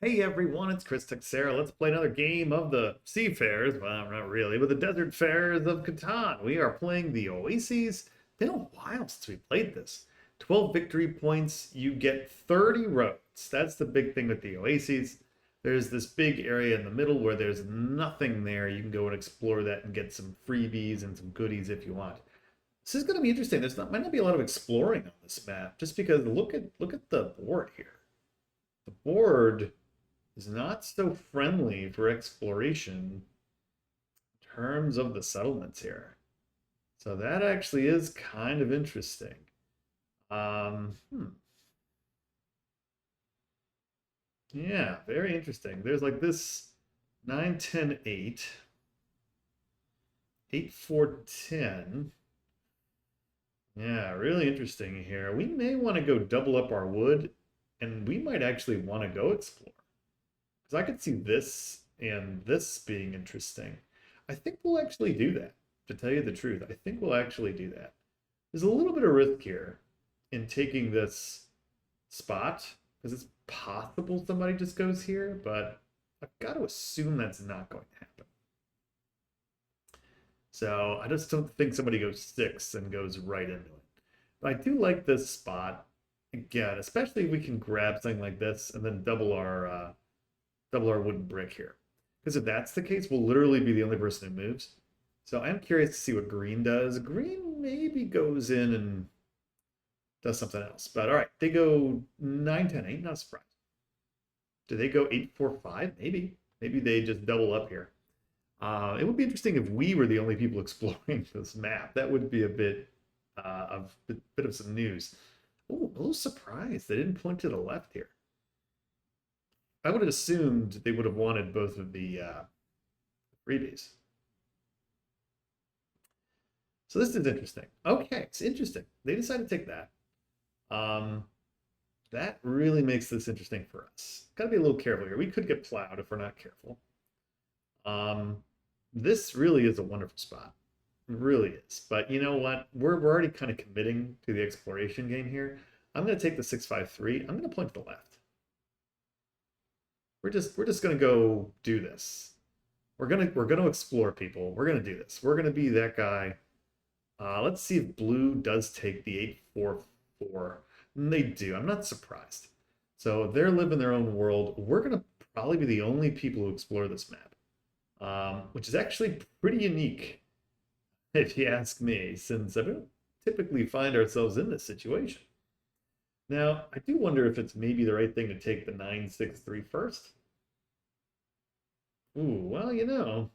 Hey everyone, it's Chris Texera. Let's play another game of the Seafarers. Well, not really, but the Desertfarers of Catan. We are playing the Oasis. Been a while since we played this. 12 victory points, you get 30 roads. That's the big thing with the Oases. There's this big area in the middle where there's nothing there. You can go and explore that and get some freebies and some goodies if you want. This is going to be interesting. Might not be a lot of exploring on this map, just because look at the board here. The board is not so friendly for exploration in terms of the settlements here. So that actually is kind of interesting. Um, hmm. Yeah, very interesting. There's like this 9, 10, 8, 8, 4, 10. Yeah, really interesting here. We may want to go double up our wood, and we might actually want to go explore. Because I could see this and this being interesting. I think we'll actually do that, to tell you the truth. I think we'll actually do that. There's a little bit of risk here in taking this spot, because it's possible somebody just goes here, but I've got to assume that's not going to happen. So I just don't think somebody goes 6 and goes right into it. But I do like this spot, again, especially if we can grab something like this and then double our wooden brick here. Because if that's the case, we'll literally be the only person who moves. So I'm curious to see what green does. Green maybe goes in and does something else. But all right, they go 9, 10, 8. Not surprised. Do they go 8, 4, 5? Maybe. Maybe they just double up here. It would be interesting if we were the only people exploring this map. That would be a bit of some news. Oh, a little surprised they didn't point to the left here. I would have assumed they would have wanted both of the freebies. So this is interesting. Okay, it's interesting. They decided to take that. Um, that really makes this interesting for us. Got to be a little careful here. We could get plowed if we're not careful. Um, this really is a wonderful spot. It really is. But you know what? We're already kind of committing to the exploration game here. I'm going to take the 653. I'm going to point to the left. We're just going to go do this. We're gonna explore, people. We're gonna do this. We're gonna be that guy. Let's see if blue does take the 844. And they do. I'm not surprised. So they're living their own world. We're gonna probably be the only people who explore this map, which is actually pretty unique, if you ask me, since I don't typically find ourselves in this situation. Now, I do wonder if it's maybe the right thing to take the 963 first. Ooh, well,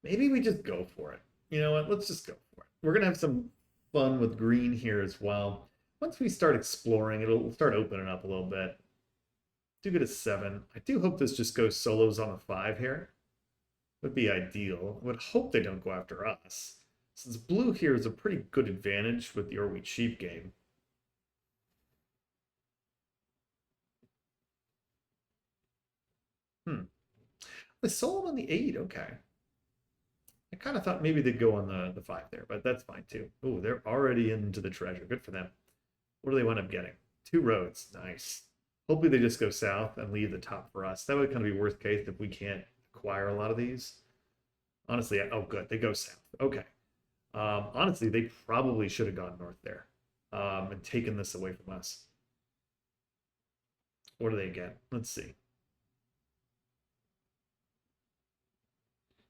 maybe we just go for it. You know what? Let's just go for it. We're gonna have some fun with green here as well. Once we start exploring, it'll start opening up a little bit. Do get a 7. I do hope this just goes solos on a 5 here. Would be ideal. I would hope they don't go after us, since blue here is a pretty good advantage with the Or Wheat Sheep game. Hmm. They sold them on the 8. Okay. I kind of thought maybe they'd go on the 5 there, but that's fine too. Oh, they're already into the treasure. Good for them. What do they wind up getting? 2 roads. Nice. Hopefully they just go south and leave the top for us. That would kind of be worst case if we can't acquire a lot of these. Honestly, oh good, they go south. Okay. Honestly, they probably should have gone north there and taken this away from us. What do they get? Let's see.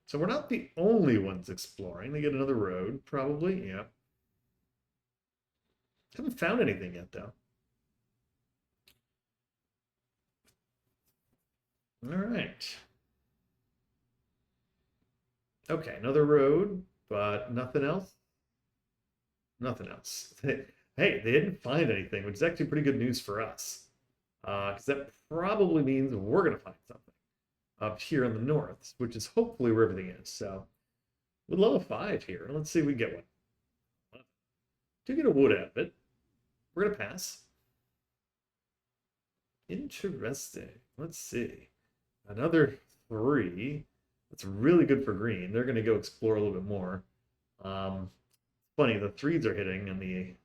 So we're not the only ones exploring. They get another road, probably. Yeah. Haven't found anything yet, though. All right. Okay, another road, but nothing else. Nothing else. Hey, they didn't find anything, which is actually pretty good news for us. Because that probably means we're going to find something up here in the north, which is hopefully where everything is. So we'd love a 5 here. Let's see if we get one. Do get a wood out of it. We're going to pass. Interesting. Let's see. Another 3. That's really good for green. They're going to go explore a little bit more. Funny, the 3s are hitting and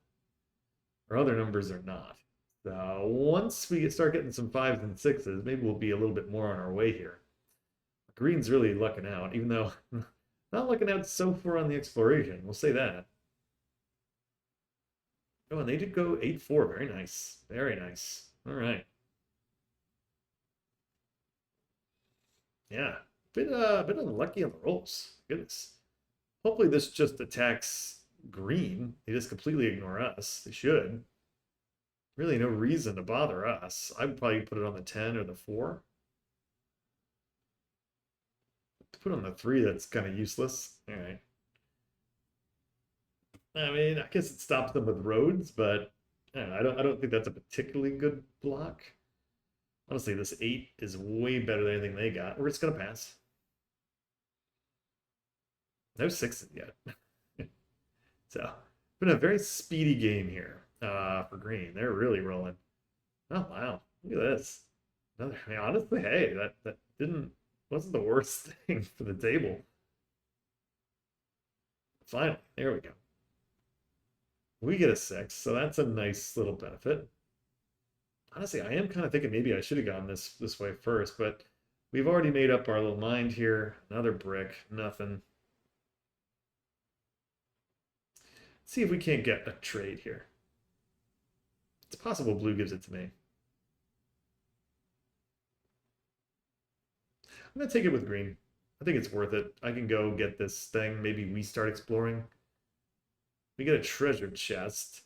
our other numbers are not. Once we start getting some fives and sixes, maybe we'll be a little bit more on our way here. Green's really lucking out, even though not lucking out so far on the exploration. We'll say that. Oh, and they did go 8-4. Very nice. Very nice. All right. Yeah. Bit unlucky on the rolls. Goodness. Hopefully this just attacks green. They just completely ignore us. They should. Really no reason to bother us. I would probably put it on the 10 or the 4. To put on the 3, that's kind of useless. All right. I mean, I guess it stops them with roads, but I don't think that's a particularly good block. Honestly, this 8 is way better than anything they got. We're just gonna pass. No sixes yet. So, been a very speedy game here for green. They're really rolling. Oh wow, look at this. Another, I mean, honestly, hey, that didn't wasn't the worst thing for the table. Finally, there we go. We get a 6, so that's a nice little benefit. Honestly, I am kind of thinking maybe I should have gone this way first, but we've already made up our little mind here. Another brick, nothing. Let's see if we can't get a trade here. It's possible blue gives it to me. I'm gonna take it with green. I think it's worth it. I can go get this thing. Maybe we start exploring. We get a treasure chest.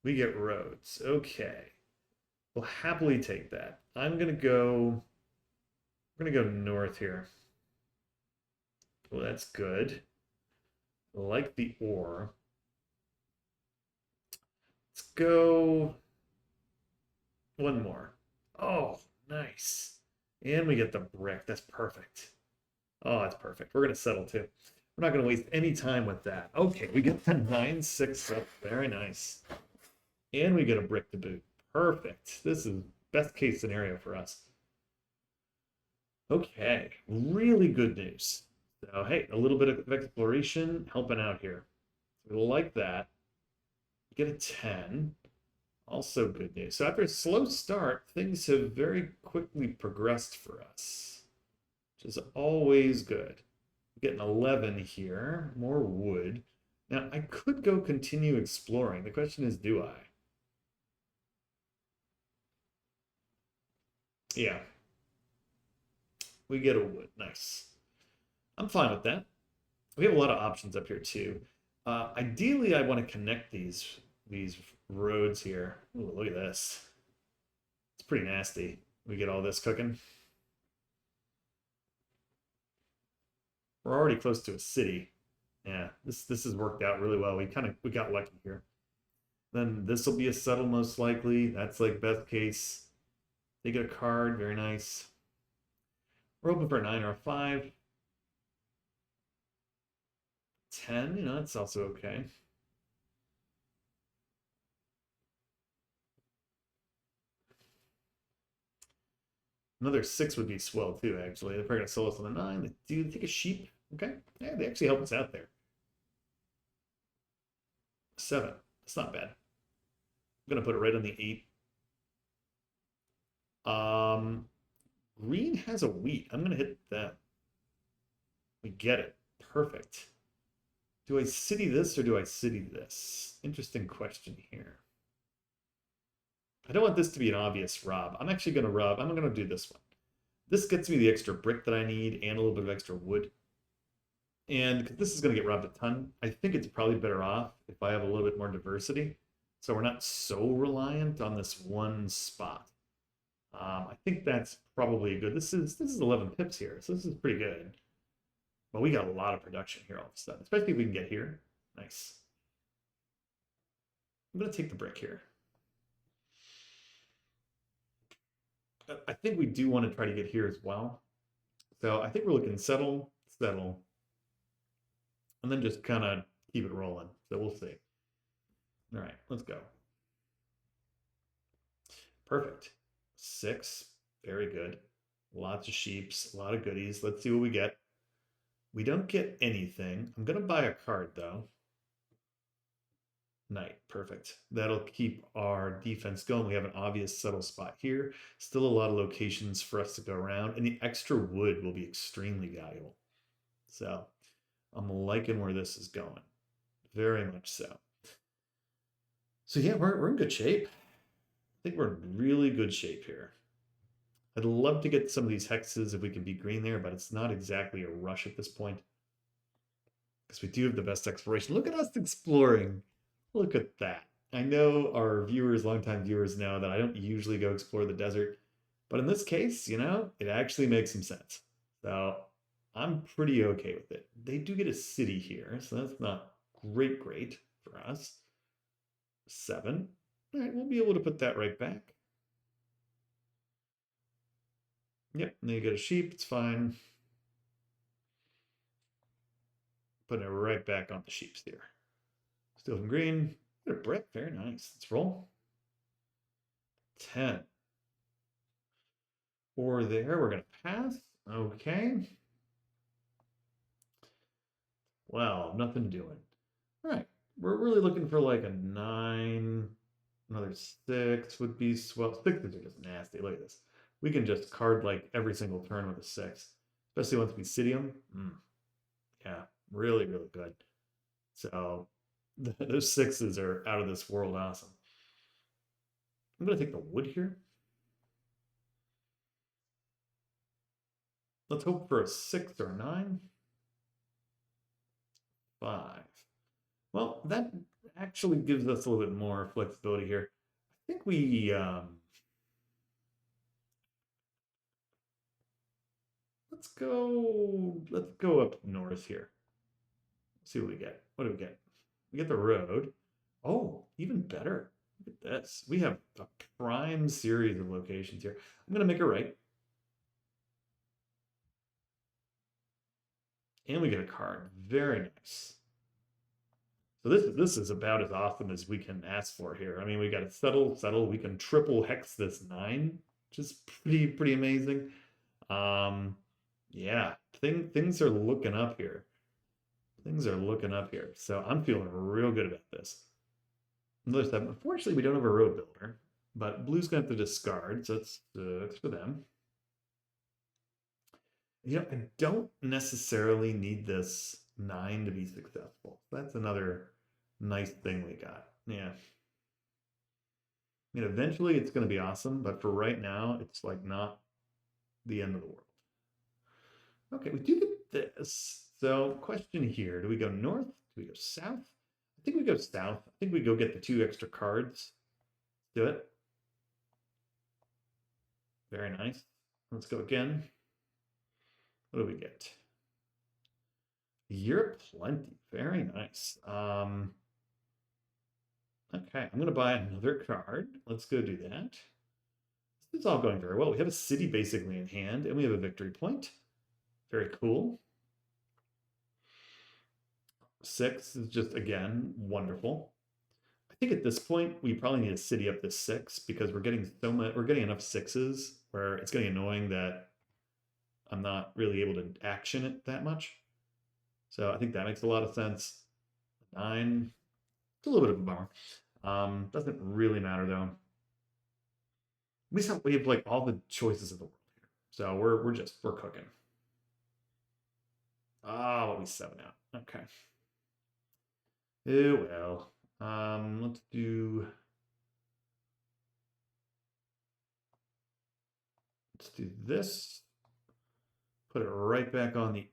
We get roads. Okay. We'll happily take that. I'm gonna go. We're gonna go north here. Well, that's good. I like the ore. Let's go one more. Oh, nice. And we get the brick. That's perfect. Oh, that's perfect. We're gonna settle too. We're not gonna waste any time with that. Okay, we get the 9-6 up. Very nice. And we get a brick to boot. Perfect. This is best case scenario for us. Okay, really good news. So, hey, a little bit of exploration helping out here. We like that. Get a 10. Also good news. So after a slow start, things have very quickly progressed for us, which is always good. Get an 11 here, more wood. Now, I could go continue exploring. The question is, do I? Yeah, we get a wood. Nice. I'm fine with that. We have a lot of options up here too. Ideally, I want to connect these roads here. Ooh, look at this. It's pretty nasty. We get all this cooking. We're already close to a city. Yeah, this has worked out really well. We got lucky here. Then this will be a settle most likely. That's like best case. They get a card, very nice. We're open for a 9 or a 5. 10, that's also okay. Another 6 would be swell too, actually. They're probably gonna sell us on the 9. They take a sheep. Okay. Yeah, they actually help us out there. 7. That's not bad. I'm gonna put it right on the 8. Green has a wheat. I'm gonna hit that. We get it. Perfect. Do I city this or do I city this? Interesting question here. I don't want this to be an obvious rob. I'm actually gonna rob. I'm gonna do this one. This gets me the extra brick that I need and a little bit of extra wood. And this is going to get robbed a ton, I think it's probably better off if I have a little bit more diversity. So we're not so reliant on this one spot. I think that's probably good. This is 11 pips here, so this is pretty good. But we got a lot of production here all of a sudden, especially if we can get here. Nice. I'm going to take the brick here. I think we do want to try to get here as well. So I think we're looking settle, settle, and then just kind of keep it rolling. So we'll see. All right, let's go. Perfect. 6. Very good. Lots of sheeps, a lot of goodies. Let's see what we get. We don't get anything. I'm going to buy a card, though. Knight, perfect. That'll keep our defense going. We have an obvious settle spot here. Still a lot of locations for us to go around, and the extra wood will be extremely valuable. So I'm liking where this is going. Very much so. So yeah, we're in good shape. I think we're in really good shape here. I'd love to get some of these hexes if we can be green there, but it's not exactly a rush at this point. Because we do have the best exploration. Look at us exploring. Look at that. I know our viewers, longtime viewers, know that I don't usually go explore the desert. But in this case, it actually makes some sense. So I'm pretty okay with it. They do get a city here, so that's not great for us. 7. All right, we'll be able to put that right back. Yep, and then you get a sheep, it's fine. Putting it right back on the sheep's here. Still from green. Get a brick, very nice. Let's roll. 10. Or there, we're gonna pass. Okay. Well, nothing doing. All right, we're really looking for like a 9. Another 6 would be swell. 6s are just nasty. Look at this. We can just card like every single turn with a 6, especially once we city them. Yeah, really good. So those 6s are out of this world awesome. I'm gonna take the wood here. Let's hope for a 6 or a 9. 5. Well, that actually gives us a little bit more flexibility here. I think we let's go up north here. See what we get. What do we get? We get the road. Oh, even better. Look at this. We have a prime series of locations here. I'm gonna make it right. And we get a card. Very nice. So this is about as awesome as we can ask for here. I mean, we got to settle. We can triple hex this 9, which is pretty amazing. Yeah, things are looking up here. Things are looking up here. So I'm feeling real good about this. Another step. Unfortunately, we don't have a road builder, but blue's gonna have to discard, so it's for them. I don't necessarily need this 9 to be successful. That's another nice thing we got. Yeah. Eventually it's going to be awesome, but for right now, it's like not the end of the world. Okay, we do get this. So, question here: do we go north? Do we go south? I think we go south. I think we go get the 2 extra cards. Let's do it. Very nice. Let's go again. What do we get? Year plenty. Very nice. Okay, I'm going to buy another card. Let's go do that. It's all going very well. We have a city basically in hand, and we have a victory point. Very cool. 6 is just, again, wonderful. I think at this point, we probably need to city up this 6 because we're getting enough 6s where it's getting annoying that I'm not really able to action it that much. So I think that makes a lot of sense. 9, it's a little bit of a bummer. Doesn't really matter though. We have like all the choices of the world here. So we're cooking. What we 7 out. Okay. Oh well. Let's do this. Put it right back on the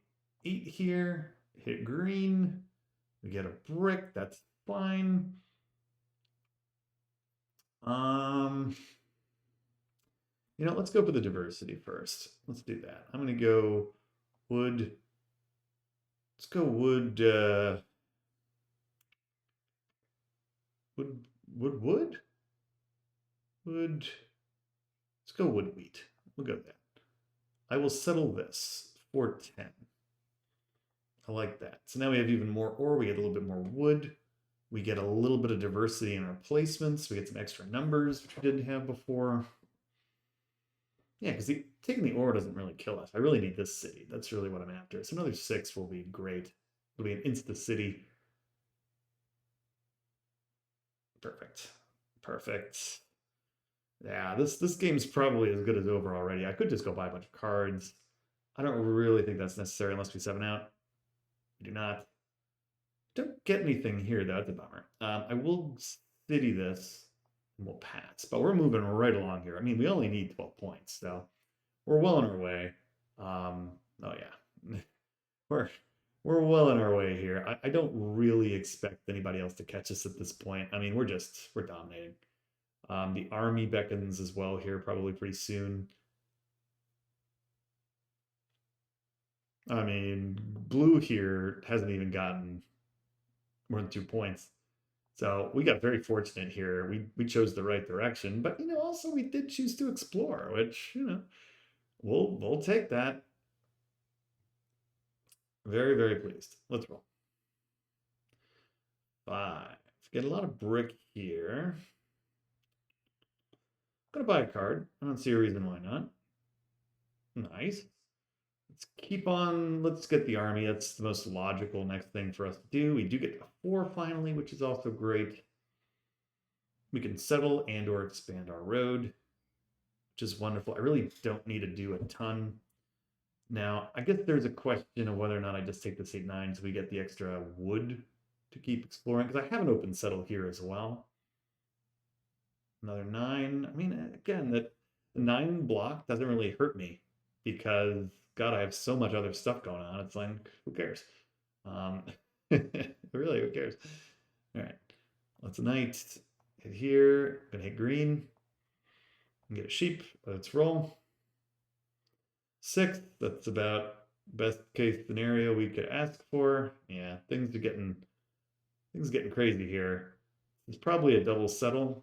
8 here. Hit green. We get a brick. That's fine. Let's go for the diversity first. Let's do that. I'm gonna go wood. Let's go wood. Wood. Let's go wood wheat. We'll go with that. I will settle this for 10. I like that. So now we have even more ore. We get a little bit more wood. We get a little bit of diversity in our placements. We get some extra numbers, which we didn't have before. Yeah, because taking the ore doesn't really kill us. I really need this city. That's really what I'm after. So another 6 will be great. It'll be an insta city. Perfect. Perfect. Yeah, this game's probably as good as over already. I could just go buy a bunch of cards. I don't really think that's necessary unless we 7 out. We do not. Don't get anything here, though. That's a bummer. I will city this and we'll pass. But we're moving right along here. I mean, we only need 12 points, so we're well on our way. Oh, yeah. We're we're well on our way here. I don't really expect anybody else to catch us at this point. I mean, we're dominating. The army beckons as well here, probably pretty soon. I mean, blue here hasn't even gotten more than 2 points. So we got very fortunate here. We chose the right direction, but also we did choose to explore, which we'll take that. Very, very pleased. Let's roll. 5. Get a lot of brick here. Gonna buy a card. I don't see a reason why not. Nice. Let's keep on. Let's get the army. That's the most logical next thing for us to do. We do get a 4 finally, which is also great. We can settle and or expand our road, which is wonderful. I really don't need to do a ton. Now, I guess there's a question of whether or not I just take this 8-9 so we get the extra wood to keep exploring, because I have an open settle here as well. Another 9. I mean, again, that 9 block doesn't really hurt me because, God, I have so much other stuff going on. It's like, who cares? Really, who cares? All right, let's knight. Hit here. Gonna hit green. And get a sheep. Let's roll. 6. That's about best case scenario we could ask for. Yeah, things are getting crazy here. It's probably a double settle.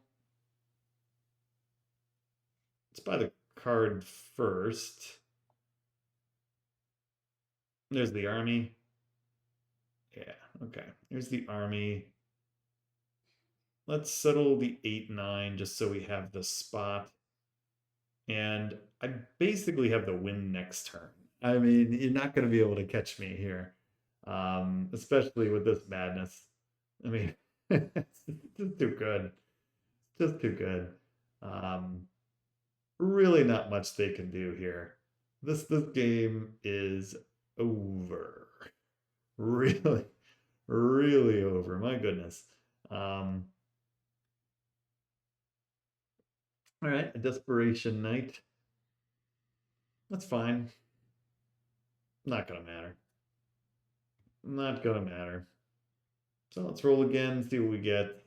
Let's buy the card first. There's the army. Yeah, okay. Here's the army. Let's settle the 8-9 just so we have the spot. And I basically have the win next turn. I mean, you're not going to be able to catch me here, especially with this madness. I mean, it's just too good. Just too good. Really not much they can do here. This game is over. Really, really over. My goodness. All right, a desperation knight. That's fine. Not gonna matter. Not gonna matter. So let's roll again, see what we get.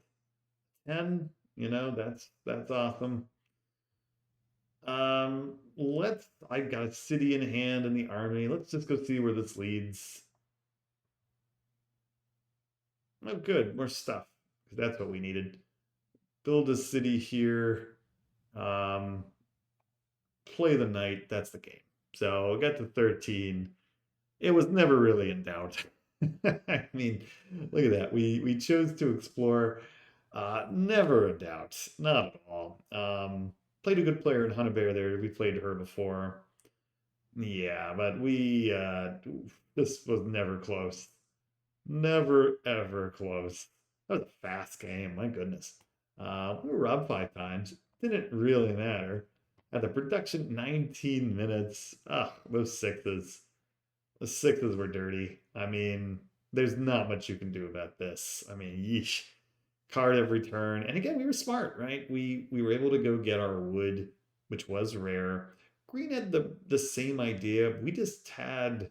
10, that's awesome. I got a city in hand in the army. Let's just go see where this leads. Oh, good, more stuff. That's what we needed. Build a city here. Play the knight. That's the game. So we got to 13. It was never really in doubt. I mean, look at that. We chose to explore. Never a doubt. Not at all. Played a good player in Bear there. We played her before. Yeah, but this was never close. Never, ever close. That was a fast game. My goodness. We were up 5 times. Didn't really matter. At the production, 19 minutes. Those sixes. The sixes were dirty. I mean, there's not much you can do about this. I mean, yeesh. Card every turn. And again, we were smart, right? We were able to go get our wood, which was rare. Green had the same idea. We just had,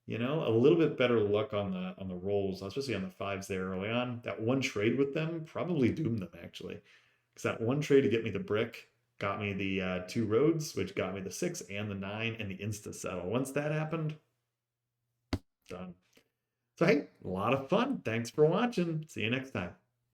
a little bit better luck on the rolls, especially on the 5s there early on. That one trade with them probably doomed them actually. Because that one trade to get me the brick got me the 2 roads, which got me the 6 and the 9 and the insta settle. Once that happened, done. So hey, a lot of fun. Thanks for watching. See you next time.